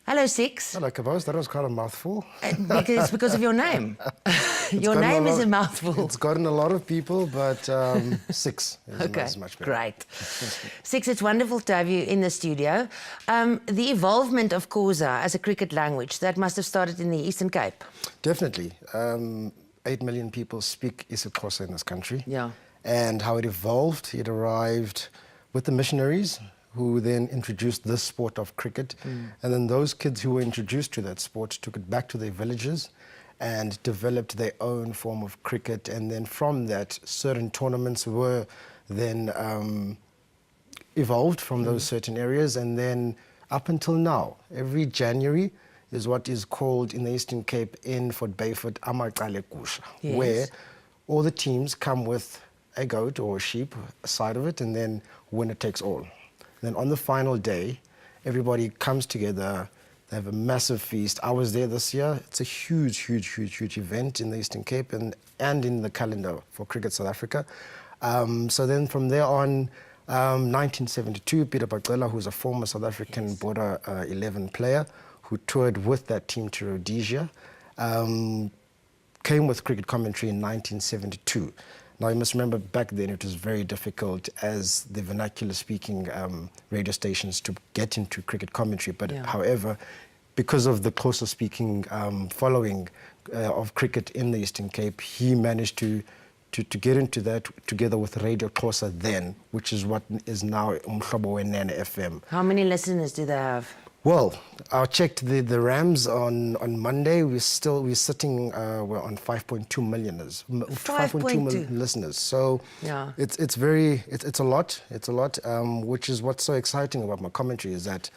Hello, Six. Hello, Kabos. That was quite a mouthful. Because of your name. Your name is a mouthful. It's gotten a lot of people, but Six is much better. Great. Six, it's wonderful to have you in the studio. The evolvement of Xhosa as a cricket language, that must have started in the Eastern Cape. Definitely. 8 million people speak isiXhosa in this country. Yeah. And how it evolved, it arrived with the missionaries, who then introduced this sport of cricket. And then those kids who were introduced to that sport took it back to their villages and developed their own form of cricket. And then from that, certain tournaments were then evolved from those certain areas. And then up until now, every January is what is called in the Eastern Cape, in Fort Bayford, Amaqale Kusha, where all the teams come with a goat or a sheep, a side of it, and then winner takes all. Then on the final day, everybody comes together. They have a massive feast. I was there this year. It's a huge event in the Eastern Cape and in the calendar for Cricket South Africa. So then from there on, 1972, Peter Bacela, who's a former South African Border 11 player, who toured with that team to Rhodesia, came with cricket commentary in 1972. Now, you must remember back then it was very difficult as the vernacular-speaking radio stations to get into cricket commentary. But however, because of the Xhosa-speaking following of cricket in the Eastern Cape, he managed to get into that together with Radio Xhosa then, which is what is now Umhlobo Wenene FM. How many listeners do they have? Well, I checked the Rams on Monday. We're sitting we're on 5.2 million 5.2 million listeners. So it's a lot. It's a lot. Which is what's so exciting about my commentary is that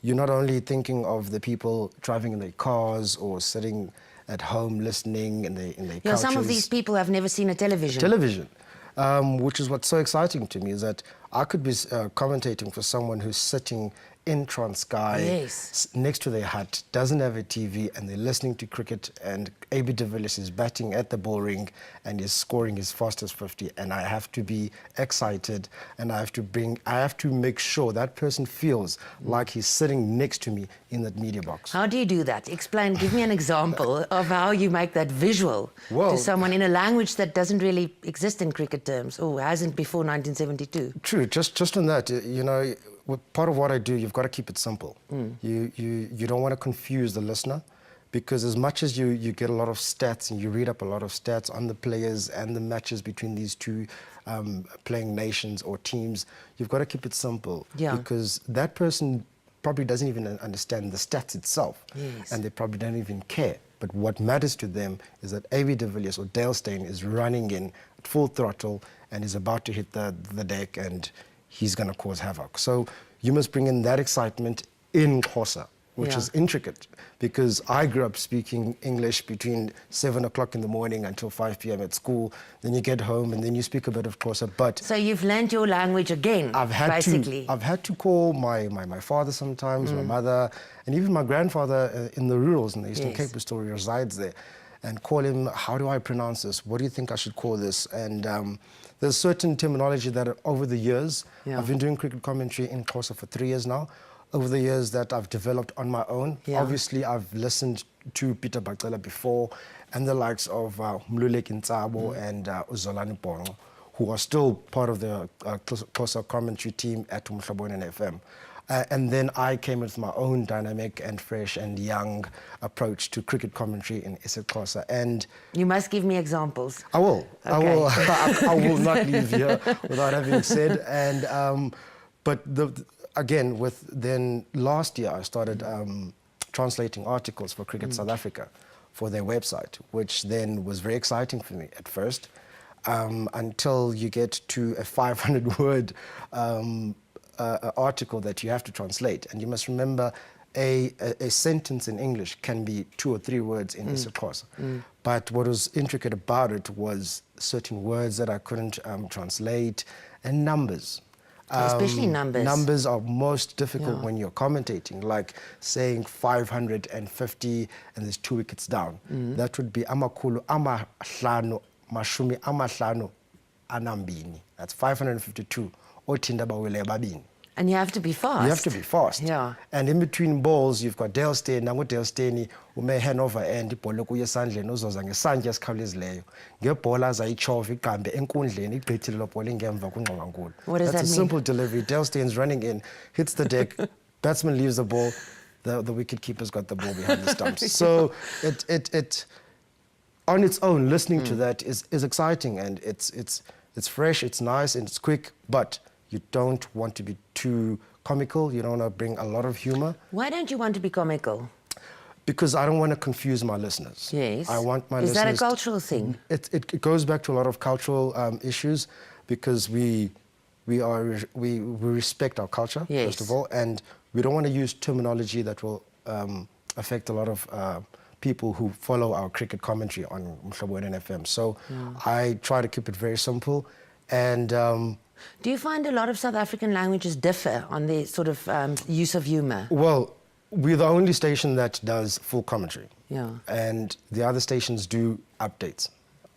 you're not only thinking of the people driving in their cars or sitting at home listening in their couches. Some of these people have never seen a television. Which is what's so exciting to me is that I could be commentating for someone who's sitting in Transkei, next to their hut, doesn't have a TV, and they're listening to cricket, and AB de Villiers is batting at the ball ring and is scoring his fastest 50, and I have to be excited, and I have to make sure that person feels like he's sitting next to me in that media box. How do you do that? Explain, give me an example of how you make that visual to someone in a language that doesn't really exist in cricket terms, or hasn't before 1972. True, just on that, you know, part of what I do, you've got to keep it simple. You don't want to confuse the listener, because as much as you get a lot of stats and you read up a lot of stats on the players and the matches between these two playing nations or teams, you've got to keep it simple. Because that person probably doesn't even understand the stats itself, and they probably don't even care. But what matters to them is that A.B. de Villiers or Dale Steyn is running in at full throttle and is about to hit the deck, and he's going to cause havoc. So you must bring in that excitement in Xhosa, which is intricate, because I grew up speaking English between 7 o'clock in the morning until 5 p.m. at school. Then you get home and then you speak a bit of Xhosa. But so you've learned your language again, I've had to call my father sometimes, my mother, and even my grandfather in the rurals in the Eastern Cape, who still resides there, and call him, how do I pronounce this? What do you think I should call this? And there's certain terminology that over the years, I've been doing cricket commentary in Xhosa for 3 years now, over the years that I've developed on my own. Obviously, I've listened to Peter Bacela before, and the likes of Mluleki Ntsabo and Uzolani Bongo, who are still part of the Xhosa commentary team at Umhlobo Wenene FM. And then I came with my own dynamic and fresh and young approach to cricket commentary in isiXhosa. And you must give me examples. I will. I will. I will not leave here without having said. And but again, then last year I started translating articles for Cricket South Africa for their website, which then was very exciting for me at first, until you get to a 500-word article that you have to translate. And you must remember a sentence in English can be 2 or 3 words in isiXhosa. But what was intricate about it was certain words that I couldn't translate, and numbers. Especially numbers. Numbers are most difficult when you're commentating, like saying 550 and there's 2 wickets down. That would be amakhulu amahlanu mashumi amahlanu anambini. That's 552. Othinda bawele babini. And you have to be fast. You have to be fast. Yeah. And in between balls, you've got Dale Steyn. Now with Dale Steyn, ume handover and ibhola kuye esandleni uzoza ngesantya esikhawulezileyo. Ngebhola azayitshova iqambe enkundleni igqithile lo bhola ingemva kungxowankulu. What does that mean? That's a simple delivery. Dale Steyn's running in, hits the deck, batsman leaves the ball, the wicket keeper's got the ball behind the stumps. So it on its own, listening to that is exciting, and it's fresh, it's nice, and it's quick, but you don't want to be too comical. You don't want to bring a lot of humor. Why don't you want to be comical? Because I don't want to confuse my listeners. Yes. I want my listeners... Is that a listeners cultural thing? It goes back to a lot of cultural issues, because we respect our culture, yes. first of all, and we don't want to use terminology that will affect a lot of people who follow our cricket commentary on Zonnebloem FM. So I try to keep it very simple. And do you find a lot of South African languages differ on their sort of use of humor? Well, we're the only station that does full commentary. Yeah. And the other stations do updates,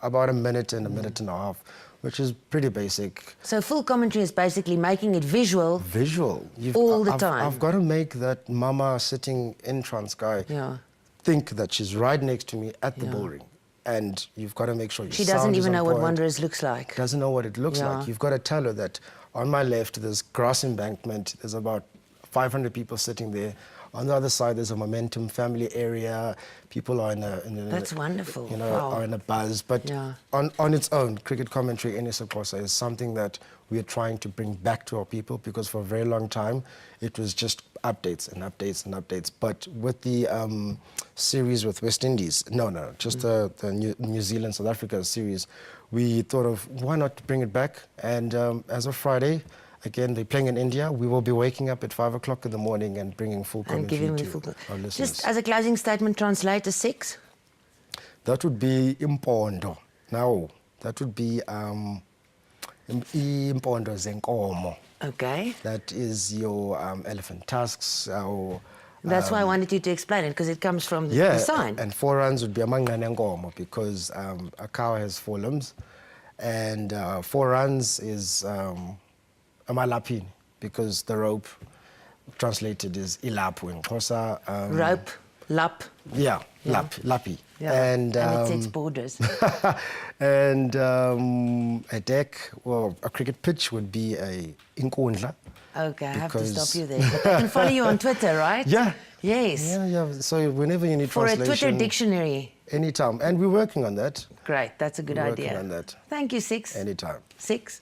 about a minute and a minute and a half, which is pretty basic. So full commentary is basically making it visual. Visual. All the time. I've got to make that mama sitting in Transkei think that she's right next to me at the bull ring. And you've got to make sure she doesn't even know what Wanderers looks like. Doesn't know what it looks like. You've got to tell her that on my left there's grass embankment, there's about 500 people sitting there. On the other side, there's a momentum family area. People are in a that's wonderful. You know, are in a buzz. But on its own, cricket commentary in isiXhosa is something that we are trying to bring back to our people, because for a very long time it was just updates and updates and updates. But with the series with West Indies, just the New Zealand South Africa series, we thought of why not bring it back. And as of Friday, again, they're playing in India. We will be waking up at 5 o'clock in the morning and bringing full commentary to our listeners. Just as a closing statement, translate to 6. That would be impondo. Now, that would be impondo zenkomo. Okay. That is your elephant tusks. That's why I wanted you to explain it, because it comes from the sign. And 4 runs would be amangane nkomo, because a cow has 4 limbs. And 4 runs is... amalapini, because the rope translated is ilapu in Xhosa. Rope, lap. Yeah, lapi. Yeah. And it sets borders. And a deck, well, a cricket pitch would be a inkundla. Okay, I have to stop you there. But they can follow you on Twitter, right? Yeah. Yes. Yeah. So whenever you need translation. For a Twitter dictionary. Anytime. And we're working on that. Great, that's a good idea. Working on that. Thank you, 6. Anytime. 6.